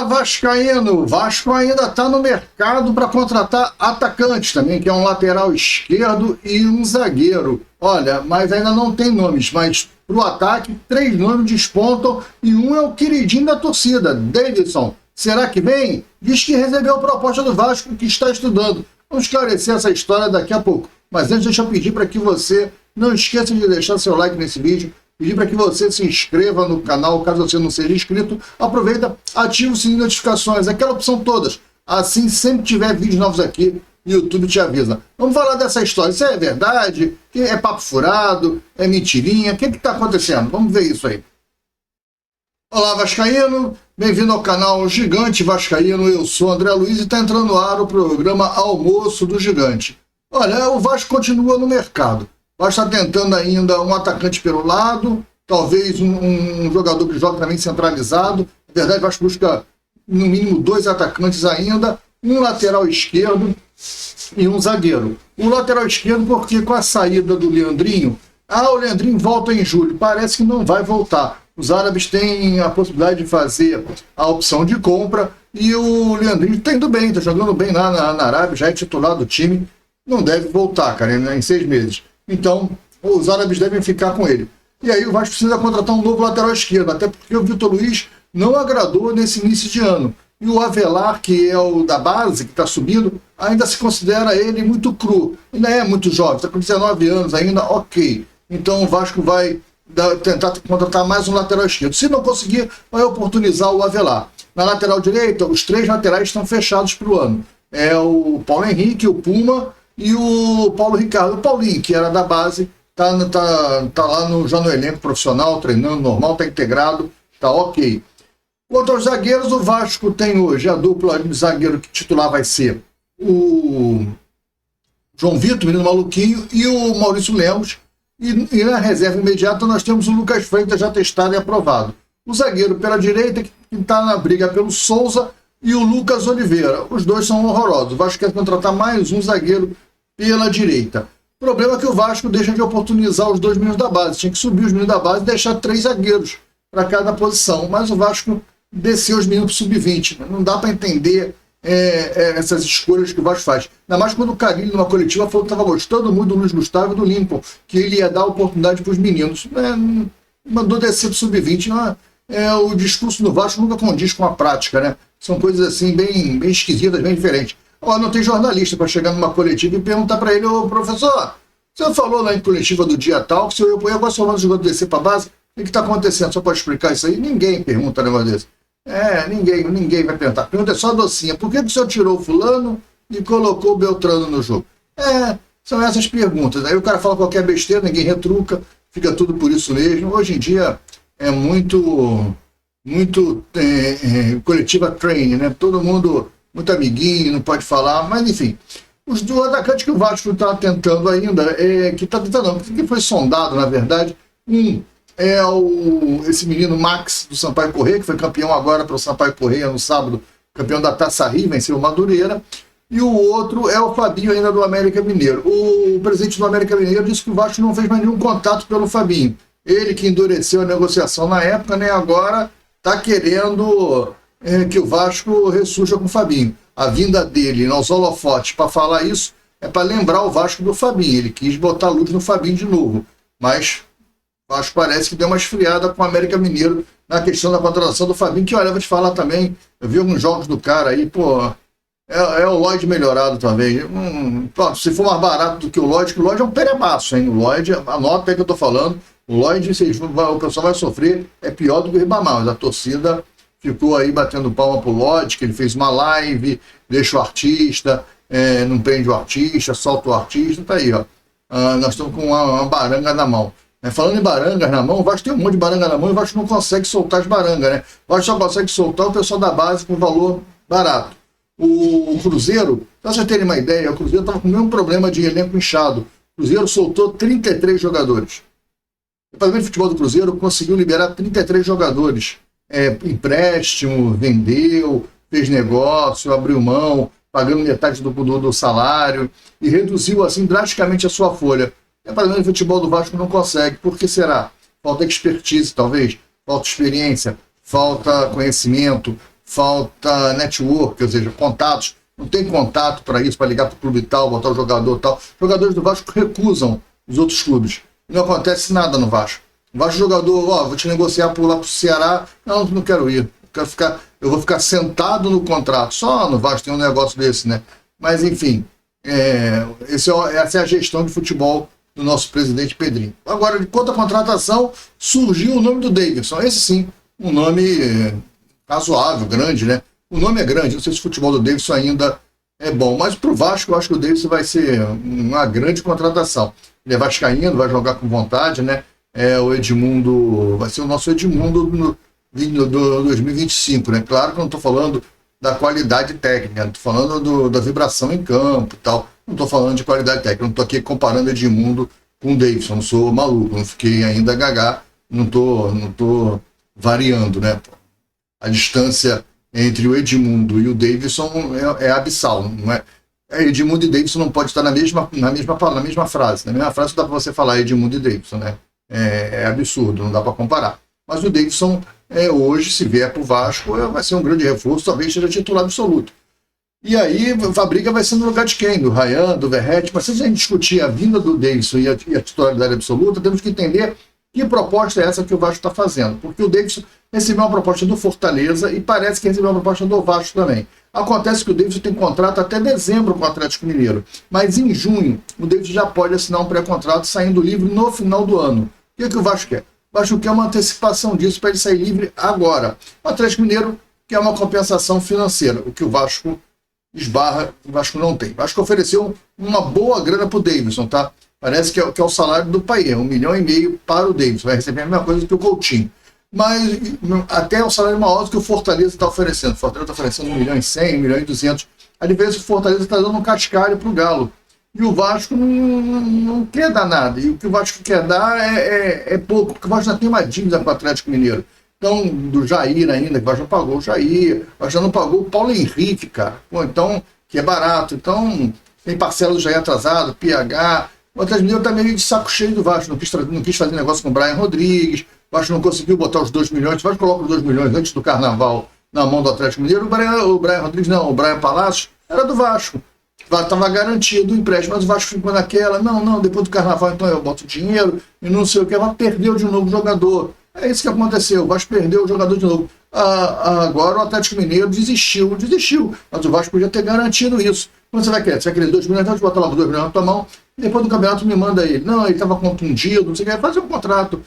Vascaíno! O Vasco ainda está no mercado para contratar atacantes também, que é um lateral esquerdo e um zagueiro. Olha, mas ainda não tem nomes, mas para o ataque, 3 nomes despontam e um é o queridinho da torcida, Davidson. Será que vem? Diz que recebeu a proposta do Vasco que está estudando. Vamos esclarecer essa história daqui a pouco. Mas antes, deixa eu pedir para que você não esqueça de deixar seu like nesse vídeo, pedir para que você se inscreva no canal, caso você não seja inscrito. Aproveita, ativa o sininho de notificações, aquela opção todas. Assim, sempre que tiver vídeos novos aqui, o YouTube te avisa. Vamos falar dessa história. Isso é verdade? É papo furado? É mentirinha? O que está acontecendo? Vamos ver isso aí. Olá, Vascaíno. Bem-vindo ao canal Gigante Vascaíno. Eu sou André Luiz e está entrando no ar o programa Almoço do Gigante. Olha, o Vasco continua no mercado. O Vasco está tentando ainda um atacante pelo lado, talvez um jogador que joga também centralizado. Na verdade, o Vasco busca no mínimo 2 atacantes ainda, um lateral esquerdo e um zagueiro. O lateral esquerdo porque com a saída do Leandrinho, o Leandrinho volta em julho, parece que não vai voltar. Os árabes têm a possibilidade de fazer a opção de compra e o Leandrinho está indo bem, está jogando bem lá na Arábia, já é titular do time, não deve voltar, cara, em 6 meses. Então, os árabes devem ficar com ele. E aí o Vasco precisa contratar um novo lateral esquerdo, até porque o Vitor Luiz não agradou nesse início de ano. E o Avelar, que é o da base, que está subindo, ainda se considera ele muito cru. Ainda é muito jovem, está com 19 anos ainda, ok. Então o Vasco vai tentar contratar mais um lateral esquerdo. Se não conseguir, vai oportunizar o Avelar. Na lateral direita, os 3 laterais estão fechados para o ano. É o Paulo Henrique, o Puma e o Paulo Ricardo. O Paulinho, que era da base, tá lá já no elenco profissional, treinando normal, está integrado, está ok. Quanto aos zagueiros, o Vasco tem hoje a dupla de zagueiro que titular vai ser o João Vitor, menino maluquinho, e o Maurício Lemos. E na reserva imediata nós temos o Lucas Freitas já testado e aprovado. O zagueiro pela direita, que está na briga pelo Souza, e o Lucas Oliveira. Os dois são horrorosos. O Vasco quer contratar mais um zagueiro pela direita. O problema é que o Vasco deixa de oportunizar os 2 meninos da base. Tinha que subir os meninos da base e deixar 3 zagueiros para cada posição. Mas o Vasco desceu os meninos para o sub-20. Não dá para entender essas escolhas que o Vasco faz. Ainda mais quando o Carille, numa coletiva, falou que estava gostando muito do Luiz Gustavo e do Lincoln, que ele ia dar oportunidade para os meninos. Mandou descer para o sub-20. O discurso do Vasco nunca condiz com a prática, né? São coisas assim bem esquisitas, bem diferentes. Não tem jornalista para chegar numa coletiva e perguntar para ele: ô professor, você falou lá em coletiva do dia tal que se eu agora só mando o jogador descer para a base, o que está acontecendo? Você pode explicar isso aí? Ninguém pergunta um negócio desse. Ninguém vai perguntar. Pergunta é só docinha. Por que o senhor tirou o fulano e colocou o Beltrano no jogo? São essas perguntas. Aí o cara fala qualquer besteira, ninguém retruca, fica tudo por isso mesmo. Hoje em dia é muito coletiva training, né? Todo mundo muito amiguinho, não pode falar, mas enfim. Os 2 atacantes que o Vasco está tentando ainda, que foi sondado, na verdade, é esse menino Max do Sampaio Corrêa, que foi campeão agora para o Sampaio Corrêa no sábado, campeão da Taça Rio, venceu o Madureira, e o outro é o Fabinho ainda do América Mineiro. O presidente do América Mineiro disse que o Vasco não fez mais nenhum contato pelo Fabinho. Ele que endureceu a negociação na época, né, agora está querendo que o Vasco ressurja com o Fabinho. A vinda dele nos holofotes para falar isso é para lembrar o Vasco do Fabinho. Ele quis botar luz no Fabinho de novo, mas o Vasco parece que deu uma esfriada com o América Mineiro na questão da contratação do Fabinho, que olha, eu vou te falar também, eu vi alguns jogos do cara aí, é o Lloyd melhorado também. Se for mais barato do que o Lloyd é um perebaço, hein? O Lloyd, anota aí que eu tô falando, o Lloyd, o pessoal vai sofrer, é pior do que o Ribamar, mas a torcida ficou aí batendo palma pro Lloyd, que ele fez uma live, deixa o artista, não prende o artista, solta o artista, tá aí, ó. Nós estamos com uma baranga na mão. Falando em barangas na mão, o Vasco tem um monte de baranga na mão e o Vasco não consegue soltar as barangas, né? O Vasco só consegue soltar o pessoal da base com valor barato. O Cruzeiro, pra vocês terem uma ideia, o Cruzeiro estava com o mesmo problema de elenco inchado. O Cruzeiro soltou 33 jogadores. O Departamento de Futebol do Cruzeiro conseguiu liberar 33 jogadores. Empréstimo, vendeu, fez negócio, abriu mão, pagando metade do salário e reduziu assim drasticamente a sua folha. O Departamento de Futebol do Vasco não consegue. Por que será? Falta expertise, talvez, falta experiência, falta conhecimento, falta network, ou seja, contatos. Não tem contato para isso, para ligar para o clube tal, botar o jogador tal. Os jogadores do Vasco recusam os outros clubes. Não acontece nada no Vasco. O Vasco jogador, vou te negociar por lá para o Ceará. Não quero ir. Eu vou ficar sentado no contrato. Só no Vasco tem um negócio desse, né? Mas, enfim, essa é a gestão de futebol do nosso presidente Pedrinho. Agora, quanto à contratação, surgiu o nome do Davidson. Esse sim, um nome razoável, grande, né? O nome é grande, não sei se o futebol do Davidson ainda é bom, mas para o Vasco eu acho que o Davidson vai ser uma grande contratação. Ele é vascaíno, vai jogar com vontade, né? O Edmundo vai ser o nosso Edmundo do 2025, né? Claro que eu não estou falando da qualidade técnica, estou falando da vibração em campo e tal. Não estou falando de qualidade técnica, não estou aqui comparando Edmundo com o Davidson, não sou maluco, não fiquei ainda gagá, não tô variando, né? A distância entre o Edmundo e o Davidson é abissal, não é? Edmundo e Davidson não pode estar na mesma frase. Na mesma frase dá para você falar Edmundo e Davidson, né? É absurdo, não dá para comparar. Mas o Davidson, hoje, se vier para o Vasco, vai ser um grande reforço, talvez seja titular absoluto. E aí a briga vai ser no lugar de quem? Do Ryan, do Verratti. Mas se a gente discutir a vinda do Davidson e a titularidade absoluta, temos que entender que proposta é essa que o Vasco está fazendo. Porque o Davidson recebeu uma proposta do Fortaleza e parece que recebeu uma proposta do Vasco também. Acontece que o Davidson tem contrato até dezembro com o Atlético Mineiro. Mas em junho, o Davidson já pode assinar um pré-contrato saindo livre no final do ano. O que o Vasco quer? O Vasco quer uma antecipação disso para ele sair livre agora. O Atlético Mineiro quer uma compensação financeira, o que o Vasco esbarra, o Vasco não tem. O Vasco ofereceu uma boa grana para o Davidson, tá? Parece que é o salário do país, 1,5 milhão para o Davidson, vai receber a mesma coisa que o Coutinho. Mas até é um salário maior do que o Fortaleza está oferecendo. O Fortaleza está oferecendo 1,1 milhão, 1,2 milhão. A diferença é que o Fortaleza está dando um cascalho para o Galo. E o Vasco não quer dar nada. E o que o Vasco quer dar é pouco, porque o Vasco já tem uma dívida com o Atlético Mineiro. Então, do Jair ainda, que o Vasco não pagou o Jair, o Vasco já não pagou o Paulo Henrique, cara. Então, que é barato. Então, tem parcela do Jair atrasado, PH. O Atlético Mineiro está meio de saco cheio do Vasco. Não quis fazer negócio com o Brian Rodrigues. O Vasco não conseguiu botar os 2 milhões. O Vasco coloca os 2 milhões antes do Carnaval na mão do Atlético Mineiro. O Brian Rodrigues não, o Brian Palácios era do Vasco. Estava garantido o empréstimo, mas o Vasco ficou naquela, não, depois do Carnaval então eu boto dinheiro e não sei o que, mas perdeu de novo o jogador. É isso que aconteceu, o Vasco perdeu o jogador de novo. Agora o Atlético Mineiro desistiu, mas o Vasco podia ter garantido isso. Quando você vai querer? Você vai querer 2 milhões, então você bota logo 2 milhões na tua mão, e depois do campeonato me manda ele. Não, ele estava contundido, não sei o que, fazer um contrato.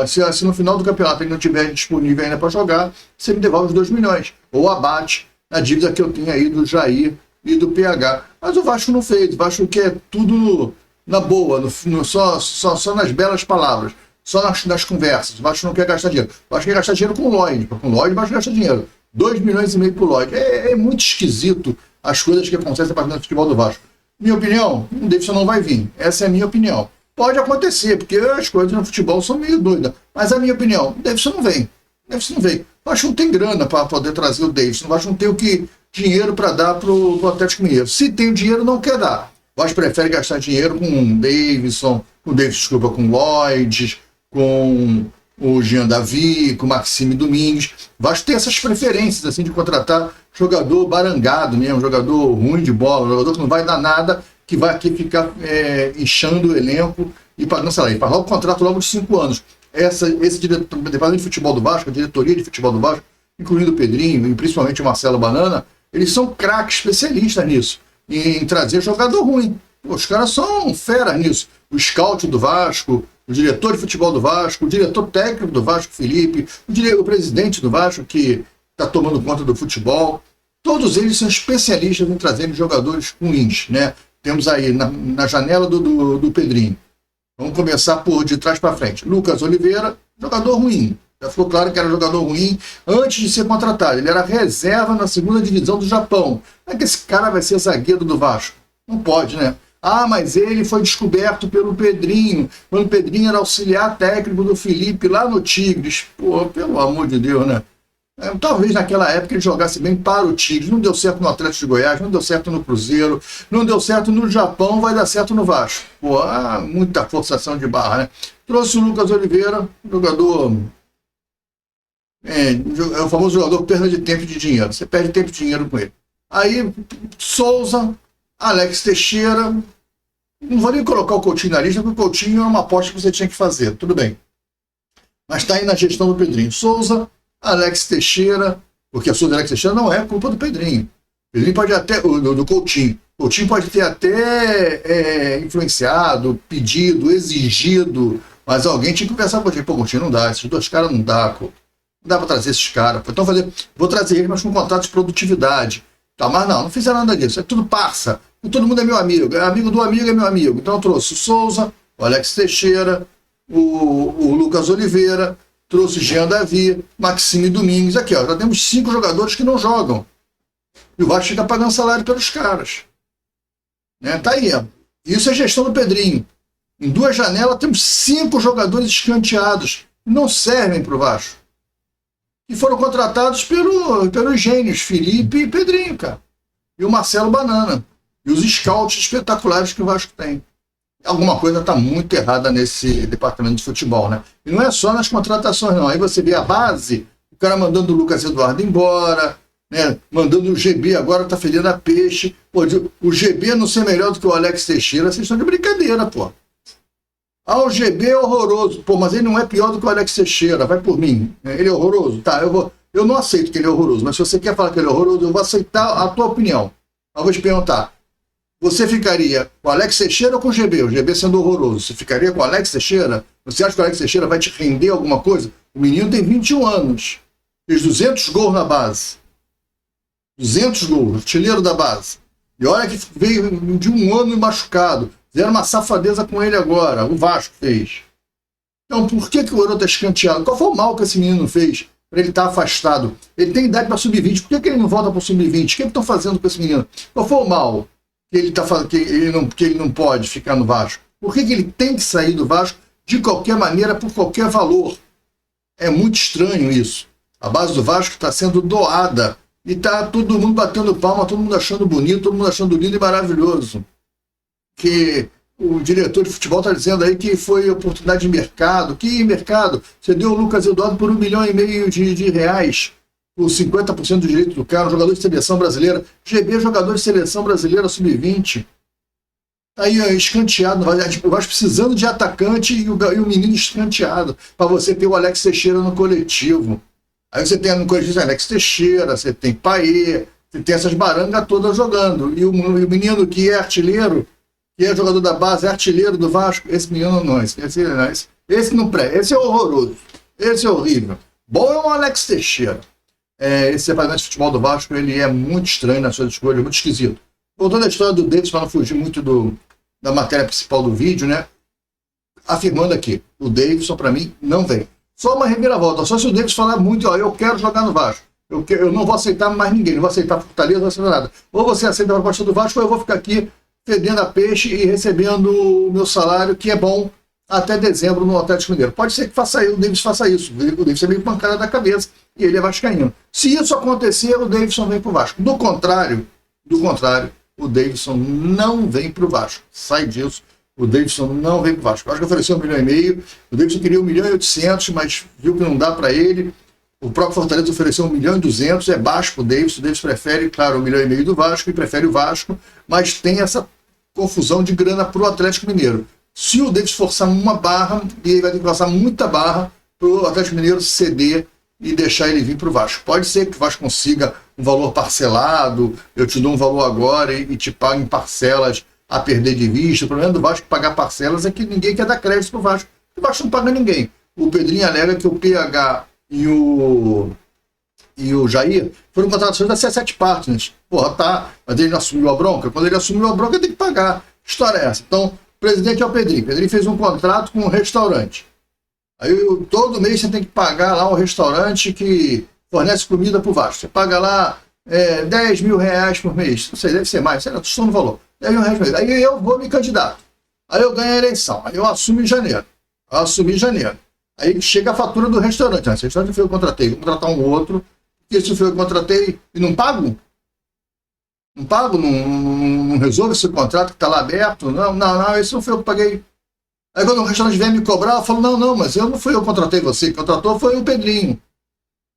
Se no final do campeonato ele não estiver disponível ainda para jogar, você me devolve os 2 milhões, ou abate a dívida que eu tenho aí do Jair e do PH. Mas o Vasco não fez, o Vasco quer tudo na boa, só nas belas palavras, só nas conversas. O Vasco não quer gastar dinheiro. O Vasco quer gastar dinheiro com o Lloyd. Com o Lloyd, o Vasco gasta dinheiro. 2 milhões e meio para o Lloyd. É muito esquisito as coisas que acontecem a partir do futebol do Vasco. Minha opinião, o Davidson não vai vir. Essa é a minha opinião. Pode acontecer, porque as coisas no futebol são meio doidas. Mas a minha opinião, o Davidson não vem. O Vasco não tem grana para poder trazer o Davidson. O Vasco não tem dinheiro para dar para o Atlético Mineiro. Se tem o dinheiro, não quer dar. O Vasco prefere gastar dinheiro com o Davidson, com o Lloyd, com o Jean Davi, com o Maxime Domingues. O Vasco tem essas preferências assim, de contratar jogador barangado mesmo, jogador ruim de bola, jogador que não vai dar nada, que vai aqui ficar inchando o elenco e pagando salário. Pagar o contrato logo de 5 anos. Esse departamento de futebol do Vasco, a diretoria de futebol do Vasco, incluindo o Pedrinho e principalmente o Marcelo Banana, eles são craques especialistas nisso, em trazer jogador ruim. Os caras são feras nisso. O scout do Vasco, o diretor de futebol do Vasco, o diretor técnico do Vasco, Felipe, o presidente do Vasco, que está tomando conta do futebol. Todos eles são especialistas em trazer jogadores ruins, né? Temos aí na janela do Pedrinho. Vamos começar por de trás para frente. Lucas Oliveira, jogador ruim. Já ficou claro que era jogador ruim antes de ser contratado. Ele era reserva na 2ª divisão do Japão. Como é que esse cara vai ser zagueiro do Vasco? Não pode, né? Mas ele foi descoberto pelo Pedrinho, quando o Pedrinho era auxiliar técnico do Felipe lá no Tigres. Pô, pelo amor de Deus, né? Talvez naquela época ele jogasse bem para o Tigres. Não deu certo no Atlético de Goiás, não deu certo no Cruzeiro, não deu certo no Japão, vai dar certo no Vasco. Pô, muita forçação de barra, né? Trouxe o Lucas Oliveira, jogador É o famoso jogador perda de tempo e de dinheiro. Você perde tempo e dinheiro com ele. Aí, Souza, Alex Teixeira. Não vou nem colocar o Coutinho na lista, porque o Coutinho é uma aposta que você tinha que fazer. Tudo bem. Mas está aí na gestão do Pedrinho. Souza, Alex Teixeira, porque a Souza e Alex Teixeira não é culpa do Pedrinho. O Pedrinho pode até, do Coutinho. O Coutinho pode ter até influenciado, pedido, exigido, mas alguém tinha que conversar com o Coutinho. Pô, Coutinho, não dá, esses dois caras não dá, pô. Não dá para trazer esses caras. Então vou trazer eles, mas com contrato de produtividade. Tá, mas não fizeram nada disso. É tudo parça. Todo mundo é meu amigo. É amigo do amigo, é meu amigo. Então eu trouxe o Souza, o Alex Teixeira, o Lucas Oliveira, trouxe Jean Davi, Maxime Domingues. Aqui, ó, já temos 5 jogadores que não jogam. E o Vasco fica pagando salário pelos caras. Né? Tá aí, ó. Isso é gestão do Pedrinho. Em 2 janelas temos 5 jogadores escanteados. Não servem para o Vasco. E foram contratados pelos gênios, Felipe e Pedrinho, cara. E o Marcelo Banana. E os scouts espetaculares que o Vasco tem. Alguma coisa está muito errada nesse departamento de futebol, né? E não é só nas contratações, não. Aí você vê a base, o cara mandando o Lucas Eduardo embora, né? Mandando o GB agora, tá fedendo a peixe. Pô, o GB não ser melhor do que o Alex Teixeira, vocês estão de brincadeira, pô. Ah, o GB é horroroso. Pô, mas ele não é pior do que o Alex Teixeira, vai por mim. Ele é horroroso? Tá, eu não aceito que ele é horroroso, mas se você quer falar que ele é horroroso, eu vou aceitar a tua opinião. Mas vou te perguntar, você ficaria com o Alex Teixeira ou com o GB? O GB sendo horroroso, você ficaria com o Alex Teixeira? Você acha que o Alex Teixeira vai te render alguma coisa? O menino tem 21 anos, fez 200 gols na base. 200 gols, artilheiro da base. E olha que veio de um ano machucado. Fizeram uma safadeza com ele agora. O Vasco fez. Então, por que o garoto é escanteado? Qual foi o mal que esse menino fez para ele estar afastado? Ele tem idade para sub-20. Por que ele não volta para o sub-20? O que estão fazendo com esse menino? Qual foi o mal que ele, que ele não pode ficar no Vasco? Por que ele tem que sair do Vasco de qualquer maneira, por qualquer valor? É muito estranho isso. A base do Vasco está sendo doada. E está todo mundo batendo palma, todo mundo achando bonito, todo mundo achando lindo e maravilhoso. Que o diretor de futebol está dizendo aí que foi oportunidade de mercado. Que mercado? Você deu o Lucas Eduardo por R$1,5 milhão de reais, por 50% do direito do cara, um jogador de seleção brasileira. GB, jogador de seleção brasileira sub-20. Aí escanteado, o Vasco precisando de atacante e o menino escanteado, para você ter o Alex Teixeira no coletivo. Aí você tem no coletivo Alex Teixeira, você tem Paê, você tem essas barangas todas jogando. E o menino que é artilheiro, que é jogador da base, é artilheiro do Vasco, esse menino não, esse não pré, esse é horroroso, esse é horrível. Bom é o Alex Teixeira. Esse departamento de futebol do Vasco, ele é muito estranho nas suas escolhas, muito esquisito. Voltando à história do Davidson, para não fugir muito da matéria principal do vídeo, né? Afirmando aqui, o Davidson, para mim, não vem. Só uma reviravolta, só se o Davidson falar muito, ó, eu quero jogar no Vasco. Eu não vou aceitar mais ninguém, não vou aceitar Fortaleza, não vou aceitar nada. Ou você aceita a proposta do Vasco, ou eu vou ficar aqui fedendo a peixe e recebendo o meu salário, que é bom, até dezembro no Atlético Mineiro. Pode ser que o Davidson faça isso. O Davidson é meio pancada da cabeça e ele é vascaíno. Se isso acontecer, o Davidson vem para o Vasco. Do contrário, o Davidson não vem para o Vasco. Sai disso. O Davidson não vem para o Vasco. O Vasco ofereceu R$1,5 milhão. O Davidson queria R$1,8 milhão, mas viu que não dá para ele. O próprio Fortaleza ofereceu R$1,2 milhão. É baixo para o Davidson. O Davidson prefere, claro, R$1,5 milhão do Vasco e prefere o Vasco, mas tem essa confusão de grana para o Atlético Mineiro. Se o Davidson forçar uma barra, ele vai ter que passar muita barra para o Atlético Mineiro ceder e deixar ele vir para o Vasco. Pode ser que o Vasco consiga um valor parcelado, eu te dou um valor agora e te pago em parcelas a perder de vista. O problema do Vasco pagar parcelas é que ninguém quer dar crédito para o Vasco. O Vasco não paga ninguém. O Pedrinho alega que o PH e o Jair foram contratações da C7 Partners. Porra, tá, mas ele não assumiu a bronca? Quando ele assumiu a bronca, tem que pagar. Que história é essa? Então, o presidente é o Pedrinho. O Pedrinho fez um contrato com um restaurante. Aí, todo mês você tem que pagar lá um restaurante que fornece comida para o Vasco. Você paga lá R$10 mil por mês. Não sei, deve ser mais, sei lá, estou no valor. R$10 mil por mês. Aí eu vou me candidato. Aí eu ganho a eleição. Aí eu assumo em janeiro. Aí chega a fatura do restaurante. Esse restaurante foi eu que contratei. Vou contratar um outro. Esse foi eu que contratei e não pago? Não resolve esse contrato que está lá aberto? Não, esse não foi eu que paguei. Aí quando o restaurante vem me cobrar, eu falo, não, mas não fui eu que contratei você. Quem contratou foi o Pedrinho.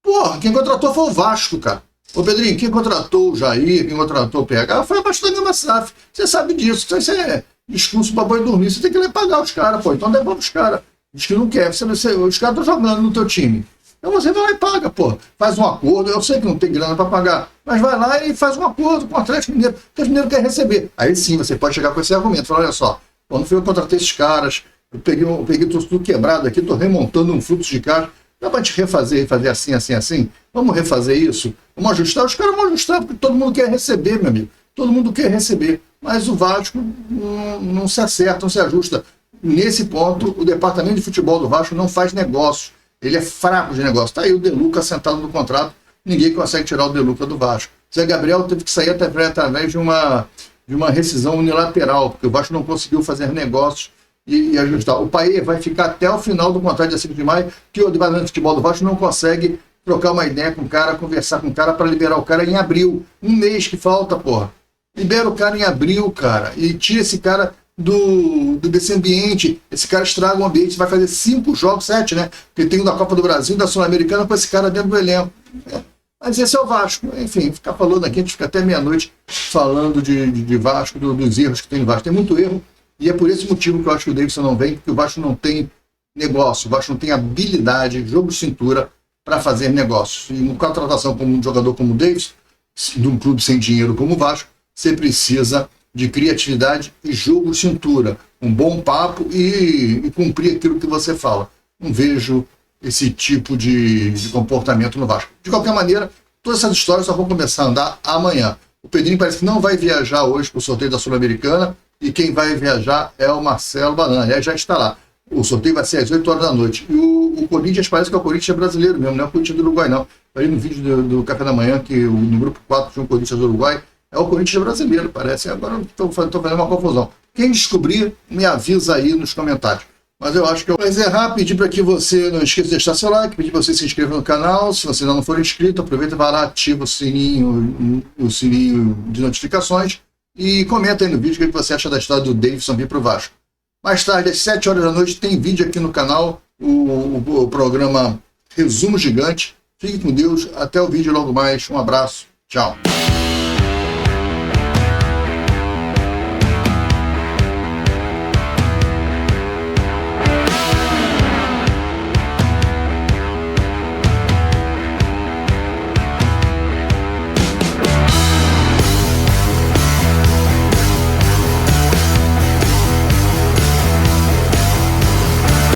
Porra, quem contratou foi o Vasco, cara. Ô Pedrinho, quem contratou o Jair, quem contratou o PH, foi abaixo da mesma SAF. Você sabe disso, isso é discurso pra boi dormir. Você tem que pagar os caras, pô. Então devolve os caras. Diz que não quer. Os caras estão jogando no teu time. Então você vai lá e paga, pô. Faz um acordo. Eu sei que não tem grana para pagar, mas vai lá e faz um acordo com o Atlético Mineiro. Porque o Mineiro quer receber. Aí sim, você pode chegar com esse argumento. Falar, olha só, quando eu contratei esses caras, eu peguei tudo quebrado aqui, estou remontando um fluxo de caixa. Dá para te refazer assim, assim, assim? Vamos refazer isso? Vamos ajustar? Os caras vão ajustar, porque todo mundo quer receber, meu amigo. Todo mundo quer receber. Mas o Vasco não se acerta, não se ajusta. Nesse ponto, o departamento de futebol do Vasco não faz negócio. Ele é fraco de negócio. Está aí o De Luca sentado no contrato, ninguém consegue tirar o De Luca do Vasco. Zé Gabriel teve que sair através de uma rescisão unilateral, porque o Vasco não conseguiu fazer negócios e ajustar. O Paê vai ficar até o final do contrato de 5 de maio, que o departamento de futebol do Vasco não consegue trocar uma ideia com o cara, conversar com o cara para liberar o cara em abril. Um mês que falta, porra. Libera o cara em abril, cara, e tira esse cara desse ambiente. Esse cara estraga o ambiente, vai fazer 5 jogos, 7, né? Porque tem o da Copa do Brasil, da Sul-Americana, com esse cara dentro do elenco. Mas esse é o Vasco. Enfim, ficar falando aqui, a gente fica até meia-noite falando de Vasco, dos erros que tem no Vasco. Tem muito erro, e é por esse motivo que eu acho que o Davidson não vem, porque o Vasco não tem negócio, o Vasco não tem habilidade, jogo de cintura para fazer negócios. E uma contratação como um jogador como o Davidson, de um clube sem dinheiro como o Vasco, você precisa de criatividade e jogo de cintura, um bom papo e cumprir aquilo que você fala. Não vejo esse tipo de comportamento no Vasco. De qualquer maneira, todas essas histórias só vão começar a andar amanhã. O Pedrinho parece que não vai viajar hoje para o sorteio da Sul-Americana, e quem vai viajar é o Marcelo Banana. Aliás, já está lá. O sorteio vai ser às 8 horas da noite. E o Corinthians parece que é o Corinthians brasileiro mesmo, não é o Corinthians do Uruguai, não. Aí no vídeo do Café da Manhã, que no grupo 4 tinha o Corinthians do Uruguai, é o Corinthians brasileiro, parece. Agora estou fazendo uma confusão. Quem descobrir, me avisa aí nos comentários. Mas eu acho que eu vou encerrar, pedir para que você não esqueça de deixar seu like, pedir para você se inscrever no canal. Se você ainda não for inscrito, aproveita e vai lá, ativa o sininho de notificações e comenta aí no vídeo o que você acha da história do Davidson vir para o Vasco. Mais tarde, às 7 horas da noite, tem vídeo aqui no canal, o programa Resumo Gigante. Fique com Deus, até o vídeo logo mais. Um abraço, tchau.